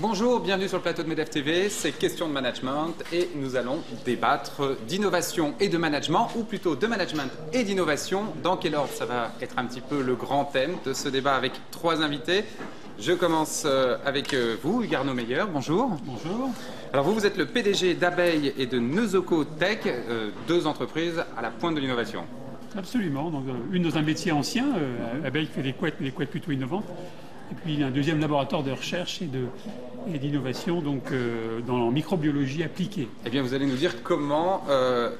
Bonjour, bienvenue sur le plateau de MEDEF TV, c'est Question de Management et nous allons débattre d'innovation et de management, ou plutôt de management et d'innovation. Dans quel ordre? Ça va être un petit peu le grand thème de ce débat avec trois invités. Je commence avec vous, Hugues Arnaud Meyer, bonjour. Bonjour. Alors vous êtes le PDG d'Abeille et de Neuzoko Tech, deux entreprises à la pointe de l'innovation. Absolument, donc une dans un métier ancien, Abeille fait des couettes plutôt innovantes. Et puis un deuxième laboratoire de recherche et d'innovation dans microbiologie appliquée. Eh bien, vous allez nous dire comment,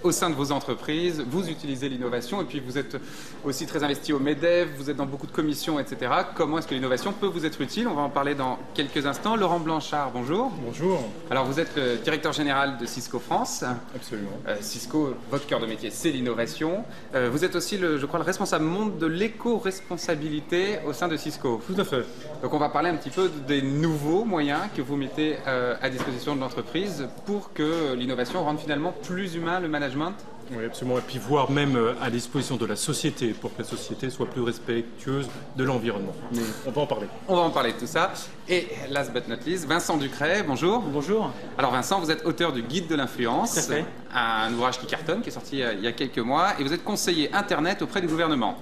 au sein de vos entreprises, vous utilisez l'innovation. Et puis, vous êtes aussi très investi au MEDEF, vous êtes dans beaucoup de commissions, etc. Comment est-ce que l'innovation peut vous être utile? On va en parler dans quelques instants. Laurent Blanchard, bonjour. Bonjour. Alors, vous êtes le directeur général de Cisco France. Absolument. Cisco, votre cœur de métier, c'est l'innovation. Vous êtes aussi, je crois, le responsable monde de l'éco-responsabilité au sein de Cisco. Tout à fait. Donc on va parler un petit peu des nouveaux moyens que vous mettez à disposition de l'entreprise pour que l'innovation rende finalement plus humain le management. Oui, absolument. Et puis voire même à disposition de la société pour que la société soit plus respectueuse de l'environnement. Mais on va en parler. On va en parler de tout ça. Et last but not least, Vincent Ducret, bonjour. Bonjour. Alors Vincent, vous êtes auteur du Guide de l'influence, Tout à fait. un ouvrage qui cartonne, qui est sorti il y a quelques mois, et vous êtes conseiller Internet auprès du gouvernement.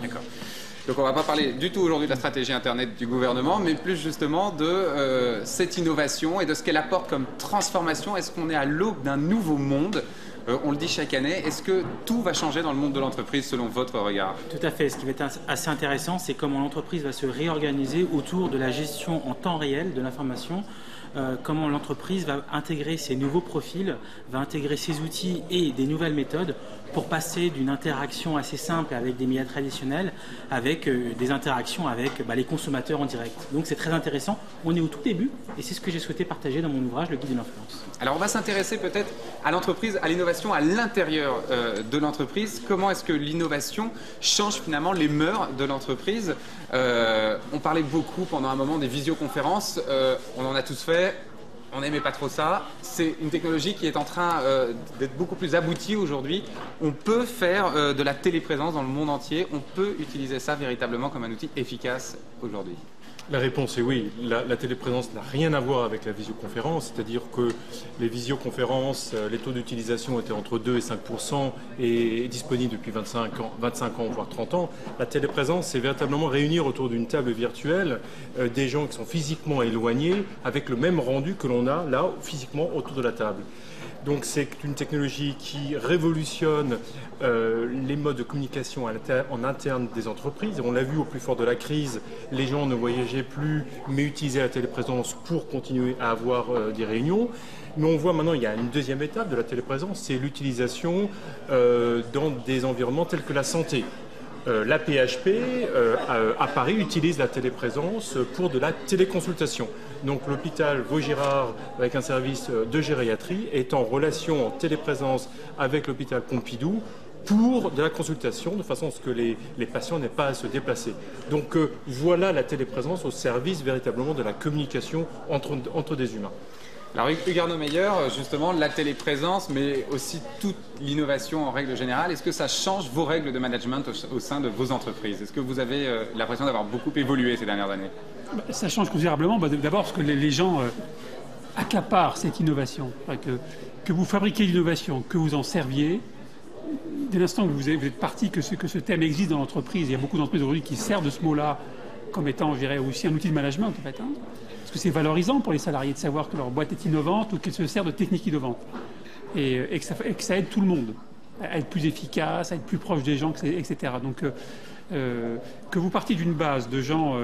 D'accord. Donc on ne va pas parler du tout aujourd'hui de la stratégie Internet du gouvernement, mais plus justement de cette innovation et de ce qu'elle apporte comme transformation. Est-ce qu'on est à l'aube d'un nouveau monde? On le dit chaque année. Est-ce que tout va changer dans le monde de l'entreprise selon votre regard? Tout à fait. Ce qui va être assez intéressant, c'est comment l'entreprise va se réorganiser autour de la gestion en temps réel de l'information. Comment l'entreprise va intégrer ces nouveaux profils, va intégrer ces outils et des nouvelles méthodes pour passer d'une interaction assez simple avec des médias traditionnels avec des interactions avec les consommateurs en direct. Donc c'est très intéressant. On est au tout début et c'est ce que j'ai souhaité partager dans mon ouvrage, Le Guide de l'influence. Alors on va s'intéresser peut-être à l'entreprise, à l'innovation à l'intérieur de l'entreprise. Comment est-ce que l'innovation change finalement les mœurs de l'entreprise? On parlait beaucoup pendant un moment des visioconférences, on en a tous fait. On n'aimait pas trop ça. C'est une technologie qui est en train d'être beaucoup plus aboutie aujourd'hui. On peut faire de la téléprésence dans le monde entier. On peut utiliser ça véritablement comme un outil efficace aujourd'hui. La réponse est oui. La téléprésence n'a rien à voir avec la visioconférence, c'est-à-dire que les visioconférences, les taux d'utilisation étaient entre 2 et 5% et disponibles depuis 25 ans, voire 30 ans. La téléprésence, c'est véritablement réunir autour d'une table virtuelle des gens qui sont physiquement éloignés avec le même rendu que l'on a là, physiquement autour de la table. Donc c'est une technologie qui révolutionne les modes de communication en interne des entreprises. On l'a vu au plus fort de la crise, les gens ne voyageaient plus, mais utilisaient la téléprésence pour continuer à avoir des réunions. Mais on voit maintenant, il y a une deuxième étape de la téléprésence, c'est l'utilisation dans des environnements tels que la santé. La PHP à Paris utilise la téléprésence pour de la téléconsultation. Donc l'hôpital Vaugirard, avec un service de gériatrie, est en relation en téléprésence avec l'hôpital Pompidou pour de la consultation, de façon à ce que les patients n'aient pas à se déplacer. Donc voilà la téléprésence au service véritablement de la communication entre des humains. Alors Hugues Arnaud Meyer, justement, la téléprésence, mais aussi toute l'innovation en règle générale, est-ce que ça change vos règles de management au sein de vos entreprises? Est-ce que vous avez l'impression d'avoir beaucoup évolué ces dernières années? Ça change considérablement. D'abord parce que les gens accaparent cette innovation. Que vous fabriquez l'innovation, que vous en serviez, dès l'instant que vous êtes parti, que ce thème existe dans l'entreprise, il y a beaucoup d'entreprises aujourd'hui qui servent de ce mot-là comme étant, je dirais, aussi un outil de management, en fait. Parce que c'est valorisant pour les salariés de savoir que leur boîte est innovante ou qu'elle se sert de techniques innovantes. Et que ça aide tout le monde à être plus efficace, à être plus proche des gens, etc. Donc, que vous partiez d'une base de gens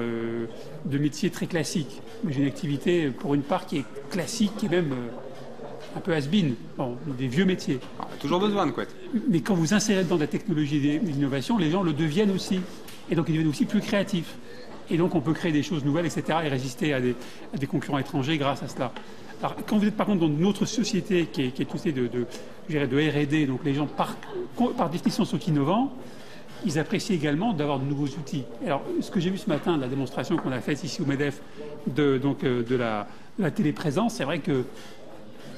de métiers très classiques, mais d'une activité pour une part qui est classique, qui est même un peu has-been, des vieux métiers. On a toujours besoin de quoi. Mais quand vous insérez dans la technologie et l'innovation, les gens le deviennent aussi. Et donc ils deviennent aussi plus créatifs. Et donc on peut créer des choses nouvelles, etc. et résister à des concurrents étrangers grâce à cela. Alors quand vous êtes par contre dans une autre société qui est touchée de R&D, donc les gens par définition sont innovants, ils apprécient également d'avoir de nouveaux outils. Alors, ce que j'ai vu ce matin, la démonstration qu'on a faite ici au MEDEF de la téléprésence, c'est vrai que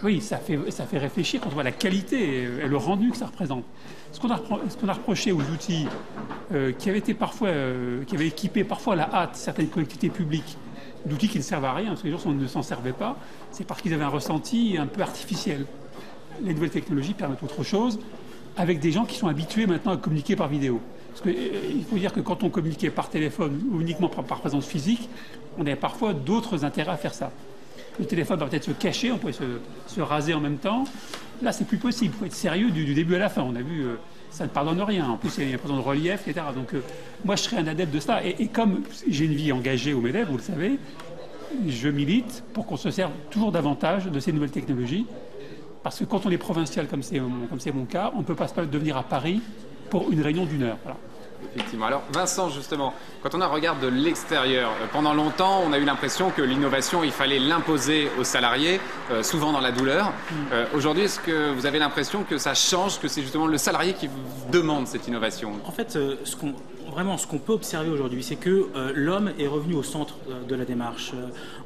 oui, ça fait réfléchir quand on voit la qualité et le rendu que ça représente. Ce qu'on a reproché aux outils qui avaient équipé parfois à la hâte certaines collectivités publiques d'outils qui ne servent à rien, parce que les gens ne s'en servaient pas, c'est parce qu'ils avaient un ressenti un peu artificiel. Les nouvelles technologies permettent autre chose, avec des gens qui sont habitués maintenant à communiquer par vidéo. Parce qu'il faut dire que quand on communiquait par téléphone ou uniquement par présence physique, on avait parfois d'autres intérêts à faire ça. Le téléphone va peut-être se cacher, on pouvait se raser en même temps. Là, c'est plus possible. Il faut être sérieux du début à la fin. On a vu, ça ne pardonne rien. En plus, il y a une présence de relief, etc. Donc, moi, je serais un adepte de ça. Et comme j'ai une vie engagée au MEDEF, vous le savez, je milite pour qu'on se serve toujours davantage de ces nouvelles technologies. Parce que quand on est provincial, comme c'est mon cas, on ne peut pas se permettre de venir à Paris pour une réunion d'1 heure. Voilà. Effectivement. Alors Vincent, justement, quand on regarde de l'extérieur, pendant longtemps, on a eu l'impression que l'innovation, il fallait l'imposer aux salariés, souvent dans la douleur. Aujourd'hui, est-ce que vous avez l'impression que ça change, que c'est justement le salarié qui demande cette innovation? En fait, ce qu'on peut observer aujourd'hui, c'est que l'homme est revenu au centre de la démarche.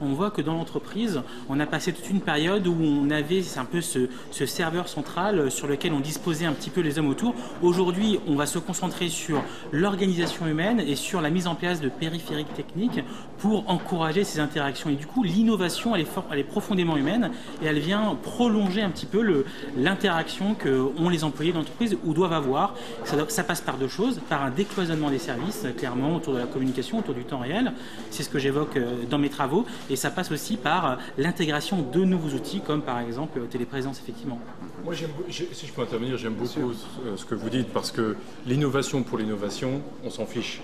On voit que dans l'entreprise, on a passé toute une période où on avait un peu ce serveur central sur lequel on disposait un petit peu les hommes autour. Aujourd'hui, on va se concentrer sur l'organisation humaine et sur la mise en place de périphériques techniques pour encourager ces interactions. Et du coup, l'innovation, elle est profondément humaine et elle vient prolonger un petit peu l'interaction qu'ont les employés d'entreprise ou doivent avoir. Ça passe par deux choses, par un décloisonnement des services, clairement, autour de la communication, autour du temps réel. C'est ce que j'évoque dans mes travaux. Et ça passe aussi par l'intégration de nouveaux outils, comme par exemple téléprésence, effectivement. Moi, si je peux intervenir, j'aime beaucoup ce que vous dites, parce que l'innovation pour l'innovation, on s'en fiche.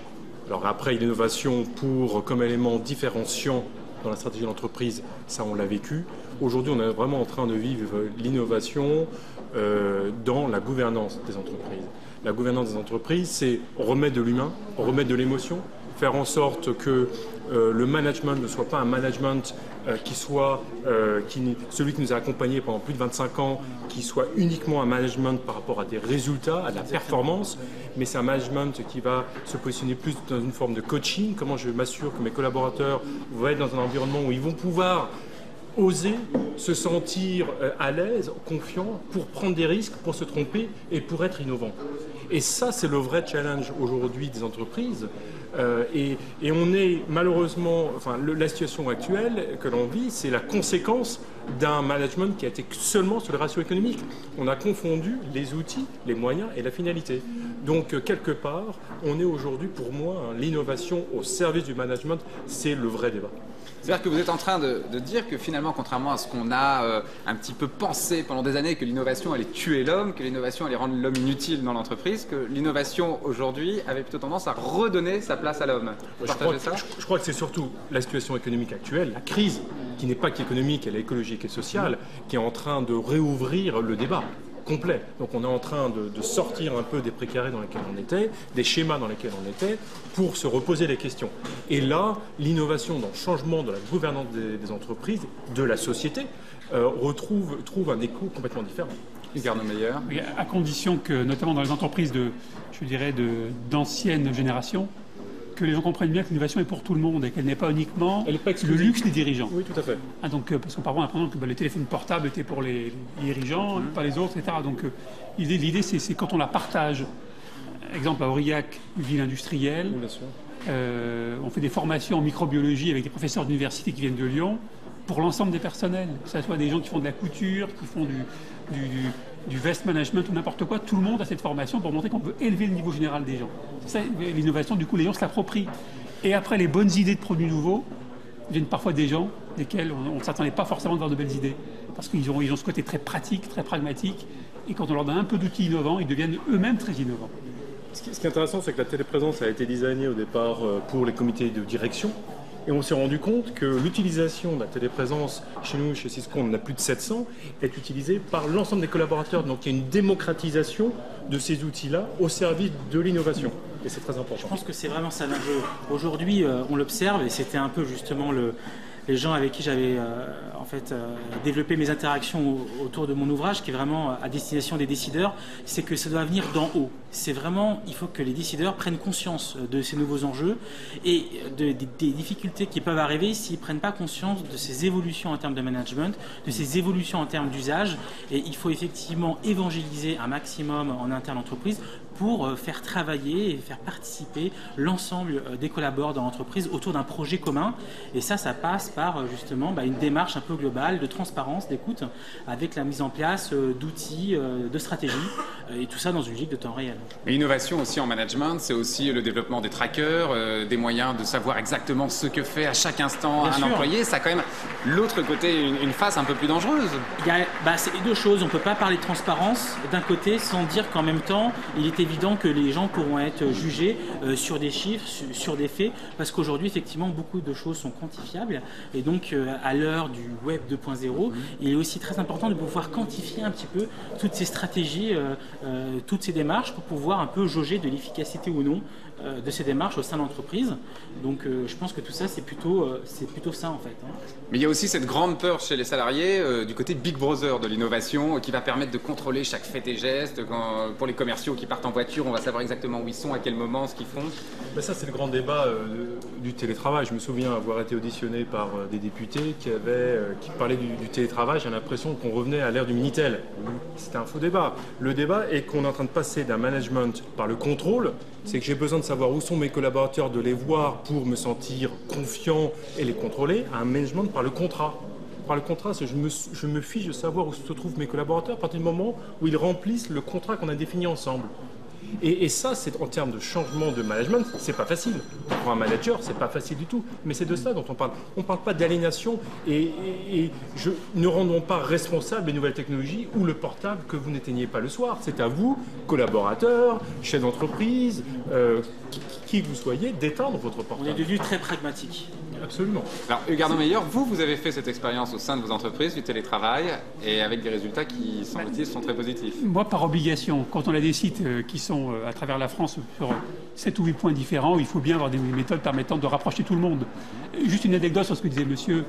Alors après, l'innovation comme élément différenciant dans la stratégie de l'entreprise, ça on l'a vécu. Aujourd'hui, on est vraiment en train de vivre l'innovation dans la gouvernance des entreprises. La gouvernance des entreprises, c'est remettre de l'humain, remettre de l'émotion, faire en sorte que le management ne soit pas un management celui qui nous a accompagnés pendant plus de 25 ans, qui soit uniquement un management par rapport à des résultats, à de la performance, mais c'est un management qui va se positionner plus dans une forme de coaching. Comment je m'assure que mes collaborateurs vont être dans un environnement où ils vont pouvoir oser se sentir à l'aise, confiant, pour prendre des risques, pour se tromper et pour être innovant. Et ça, c'est le vrai challenge aujourd'hui des entreprises. Et on est malheureusement, la situation actuelle que l'on vit, c'est la conséquence d'un management qui a été seulement sur les ratios économiques. On a confondu les outils, les moyens et la finalité. Donc, quelque part, on est aujourd'hui, pour moi, l'innovation au service du management, c'est le vrai débat. C'est-à-dire que vous êtes en train de dire que finalement, contrairement à ce qu'on a un petit peu pensé pendant des années, que l'innovation allait tuer l'homme, que l'innovation allait rendre l'homme inutile dans l'entreprise, que l'innovation aujourd'hui avait plutôt tendance à redonner sa place à l'homme. Je crois que c'est surtout la situation économique actuelle, la crise, qui n'est pas qu'économique, elle est écologique et sociale, qui est en train de réouvrir le débat complet. Donc on est en train de sortir un peu des précarés dans lesquels on était, des schémas dans lesquels on était, pour se reposer les questions. Et là, l'innovation dans le changement de la gouvernance des entreprises, de la société, trouve un écho complètement différent. Garde meilleur. À condition que, notamment dans les entreprises d'ancienne génération, que les gens comprennent bien que l'innovation est pour tout le monde et qu'elle n'est pas uniquement le luxe des dirigeants. Oui, tout à fait. Donc, parce qu'auparavant, on a l'impression que les téléphones portables étaient pour les dirigeants, pas les autres, etc. Donc, l'idée, c'est quand on la partage. Exemple, à Aurillac, une ville industrielle, on fait des formations en microbiologie avec des professeurs d'université qui viennent de Lyon pour l'ensemble des personnels, que ce soit des gens qui font de la couture, qui font du waste management ou n'importe quoi, tout le monde a cette formation pour montrer qu'on peut élever le niveau général des gens. C'est ça l'innovation, du coup les gens se l'approprient. Et après, les bonnes idées de produits nouveaux viennent parfois des gens desquels on ne s'attendait pas forcément de voir de belles idées. Parce qu'ils ont ce côté très pratique, très pragmatique, et quand on leur donne un peu d'outils innovants, ils deviennent eux-mêmes très innovants. Ce qui est intéressant, c'est que la téléprésence a été designée au départ pour les comités de direction. Et on s'est rendu compte que l'utilisation de la téléprésence, chez nous, chez Cisco, on en a plus de 700, est utilisée par l'ensemble des collaborateurs. Donc il y a une démocratisation de ces outils-là au service de l'innovation. Et c'est très important. Je pense que c'est vraiment ça l'enjeu. Aujourd'hui, on l'observe, et c'était un peu justement les gens avec qui j'avais développé mes interactions autour de mon ouvrage, qui est vraiment à destination des décideurs, c'est que ça doit venir d'en haut. c'est vraiment, il faut que les décideurs prennent conscience de ces nouveaux enjeux et des difficultés qui peuvent arriver s'ils ne prennent pas conscience de ces évolutions en termes de management, de ces évolutions en termes d'usage. Et il faut effectivement évangéliser un maximum en interne entreprise pour faire travailler et faire participer l'ensemble des collaborateurs dans l'entreprise autour d'un projet commun. Et ça passe par justement une démarche un peu globale de transparence, d'écoute, avec la mise en place d'outils, de stratégies, et tout ça dans une logique de temps réel. Mais l'innovation aussi en management, c'est aussi le développement des trackers, des moyens de savoir exactement ce que fait à chaque instant un employé. Ça a quand même l'autre côté, une face un peu plus dangereuse. C'est deux choses. On ne peut pas parler de transparence d'un côté sans dire qu'en même temps, il est évident que les gens pourront être jugés sur des chiffres, sur des faits, parce qu'aujourd'hui, effectivement, beaucoup de choses sont quantifiables. Et donc, à l'heure du Web 2.0, il est aussi très important de pouvoir quantifier un petit peu toutes ces stratégies, toutes ces démarches, pour pouvoir un peu jauger de l'efficacité ou non de ces démarches au sein de l'entreprise. Donc, je pense que tout ça, c'est plutôt ça, en fait. Mais il y a aussi cette grande peur chez les salariés du côté Big Brother de l'innovation qui va permettre de contrôler chaque fait et geste. Pour les commerciaux qui partent en voiture, on va savoir exactement où ils sont, à quel moment, ce qu'ils font. Ben ça, c'est le grand débat du télétravail. Je me souviens avoir été auditionné par des députés qui parlaient du télétravail. J'ai l'impression qu'on revenait à l'ère du Minitel. C'était un faux débat. Le débat est qu'on est en train de passer d'un management par le contrôle. C'est que j'ai besoin de savoir où sont mes collaborateurs, de les voir pour me sentir confiant et les contrôler, à un management par le contrat. Par le contrat, je me fiche de savoir où se trouvent mes collaborateurs à partir du moment où ils remplissent le contrat qu'on a défini ensemble. Et ça, c'est en termes de changement de management, c'est pas facile. Pour un manager, c'est pas facile du tout. Mais c'est de ça dont on parle. On parle pas d'aliénation et ne rendons pas responsables les nouvelles technologies ou le portable que vous n'éteignez pas le soir. C'est à vous, collaborateurs, chefs d'entreprise, qui vous soyez, d'éteindre votre portable. On est devenu très pragmatique. Absolument. Alors, Hugues Meyer, vous avez fait cette expérience au sein de vos entreprises du télétravail et avec des résultats qui, semble-t-il, sont très positifs. Moi, par obligation, quand on a des sites qui sont à travers la France sur 7 ou 8 points différents, il faut bien avoir des méthodes permettant de rapprocher tout le monde. Juste une anecdote sur ce que disait monsieur.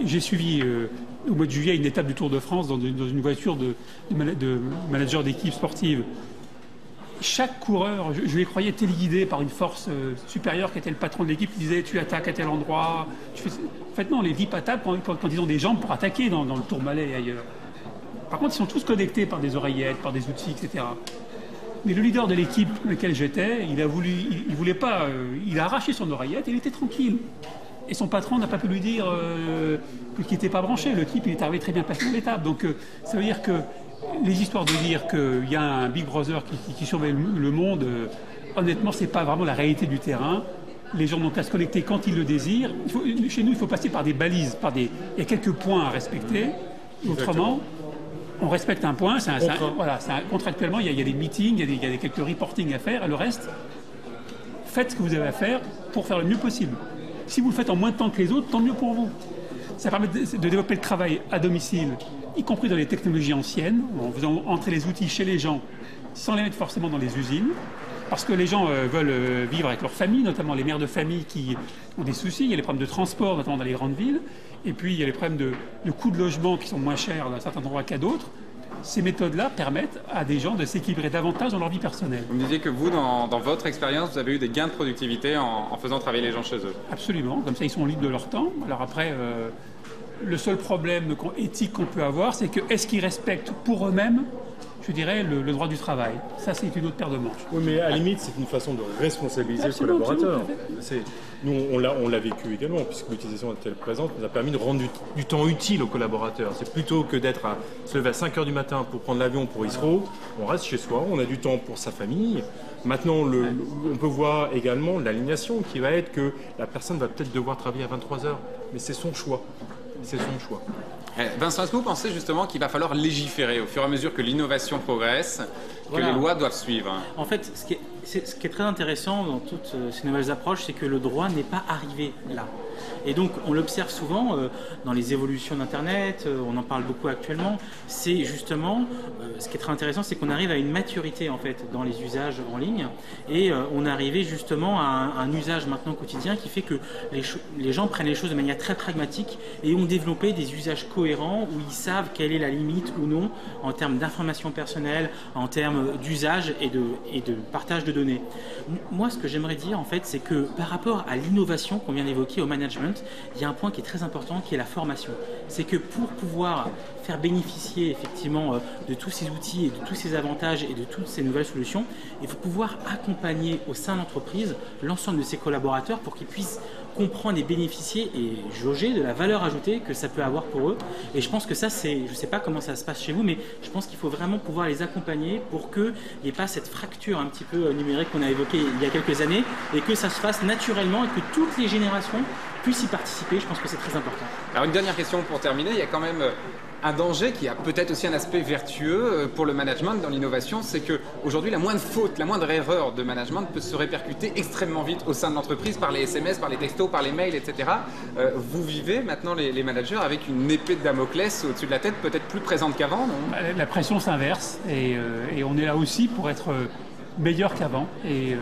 J'ai suivi au mois de juillet une étape du Tour de France dans une voiture de manager d'équipe sportive. Chaque coureur, je les croyais téléguidés par une force supérieure qui était le patron de l'équipe, qui disait tu attaques à tel endroit. En fait non, les VIP attaquent quand ils ont des jambes pour attaquer dans le Tourmalet et ailleurs. Par contre, ils sont tous connectés par des oreillettes, par des outils, etc. Mais le leader de l'équipe dans laquelle j'étais, il voulait pas, il a arraché son oreillette et il était tranquille. Et son patron n'a pas pu lui dire qu'il n'était pas branché. Le type, il est arrivé très bien placé dans l'étape. Donc ça veut dire que les histoires de dire qu'il y a un Big Brother qui surveille le monde, honnêtement, c'est pas vraiment la réalité du terrain. Les gens n'ont qu'à se connecter quand ils le désirent. Chez nous, il faut passer par des balises, il y a quelques points à respecter. Autrement, on respecte un point. Contractuellement, il y a des meetings, il y a quelques reporting à faire. Et le reste, faites ce que vous avez à faire pour faire le mieux possible. Si vous le faites en moins de temps que les autres, tant mieux pour vous. Ça permet de développer le travail à domicile, y compris dans les technologies anciennes, en faisant entrer les outils chez les gens sans les mettre forcément dans les usines, parce que les gens veulent vivre avec leur famille, notamment les mères de famille qui ont des soucis. Il y a les problèmes de transport, notamment dans les grandes villes, et puis il y a les problèmes de coûts de logement qui sont moins chers dans certains endroits qu'à d'autres. Ces méthodes-là permettent à des gens de s'équilibrer davantage dans leur vie personnelle. Vous me disiez que vous, dans votre expérience, vous avez eu des gains de productivité en faisant travailler les gens chez eux. Absolument, comme ça ils sont libres de leur temps. Alors après, le seul problème éthique qu'on peut avoir, c'est que est-ce qu'ils respectent pour eux-mêmes, je dirais, le droit du travail. Ça, c'est une autre paire de manches. Oui, mais à la limite, c'est une façon de responsabiliser le collaborateur. Nous, on l'a vécu également, puisque l'utilisation de telle présence nous a permis de rendre du temps utile aux collaborateurs. C'est plutôt que d'être à se lever à 5 h du matin pour prendre l'avion pour Israël, on reste chez soi, on a du temps pour sa famille. Maintenant, on peut voir également l'alignation qui va être que la personne va peut-être devoir travailler à 23 h, mais c'est son choix. C'est son choix. Vincent, est-ce que vous pensez justement qu'il va falloir légiférer au fur et à mesure que l'innovation progresse, que les lois doivent suivre? En fait, ce qui est très intéressant dans toutes ces nouvelles approches, c'est que le droit n'est pas arrivé là. Et donc on l'observe souvent dans les évolutions d'Internet, on en parle beaucoup actuellement, c'est justement, ce qui est très intéressant, c'est qu'on arrive à une maturité en fait dans les usages en ligne, et on est arrivé justement à un usage maintenant quotidien qui fait que les gens prennent les choses de manière très pragmatique et ont développé des usages cohérents où ils savent quelle est la limite ou non en termes d'information personnelle, en termes d'usage et de partage de données. Moi, ce que j'aimerais dire en fait, c'est que par rapport à l'innovation qu'on vient d'évoquer au management, il y a un point qui est très important qui est la formation. C'est que pour pouvoir faire bénéficier effectivement de tous ces outils et de tous ces avantages et de toutes ces nouvelles solutions, il faut pouvoir accompagner au sein de l'entreprise l'ensemble de ses collaborateurs pour qu'ils puissent comprendre et bénéficier et jauger de la valeur ajoutée que ça peut avoir pour eux. Et je pense que ça, je ne sais pas comment ça se passe chez vous, mais je pense qu'il faut vraiment pouvoir les accompagner pour qu'il n'y ait pas cette fracture un petit peu numérique qu'on a évoquée il y a quelques années et que ça se fasse naturellement et que toutes les générations puissent y participer. Je pense que c'est très important. Alors une dernière question pour terminer, il y a quand même un danger qui a peut-être aussi un aspect vertueux pour le management dans l'innovation, c'est qu'aujourd'hui la moindre faute, la moindre erreur de management peut se répercuter extrêmement vite au sein de l'entreprise par les SMS, par les textos, par les mails, etc. Vous vivez maintenant les managers avec une épée de Damoclès au-dessus de la tête peut-être plus présente qu'avant, non ? La pression s'inverse et on est là aussi pour être meilleur qu'avant. Et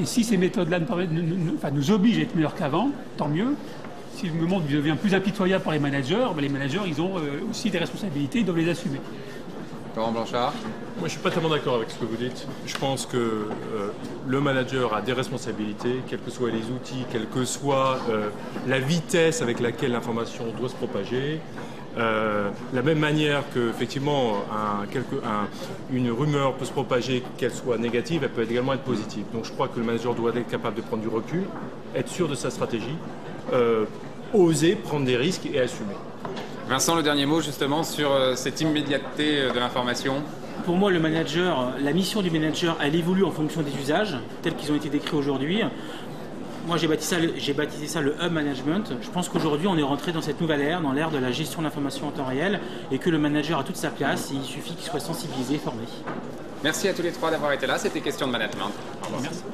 si ces méthodes-là nous obligent à être meilleurs qu'avant, tant mieux. Si le monde devient plus impitoyable pour les managers, les managers, ils ont aussi des responsabilités, ils doivent les assumer. Laurent Blanchard ? Moi, je ne suis pas tellement d'accord avec ce que vous dites. Je pense que le manager a des responsabilités, quels que soient les outils, quelle que soit la vitesse avec laquelle l'information doit se propager. La même manière que effectivement une rumeur peut se propager, qu'elle soit négative, elle peut également être positive. Donc je crois que le manager doit être capable de prendre du recul, être sûr de sa stratégie, oser prendre des risques et assumer. Vincent, le dernier mot justement sur cette immédiateté de l'information. Pour moi, le manager, la mission du manager, elle évolue en fonction des usages tels qu'ils ont été décrits aujourd'hui. Moi, j'ai baptisé ça le hub management. Je pense qu'aujourd'hui, on est rentré dans cette nouvelle ère, dans l'ère de la gestion de l'information en temps réel, et que le manager a toute sa place. Et il suffit qu'il soit sensibilisé et formé. Merci à tous les trois d'avoir été là. C'était Question de Management. Au revoir. Merci.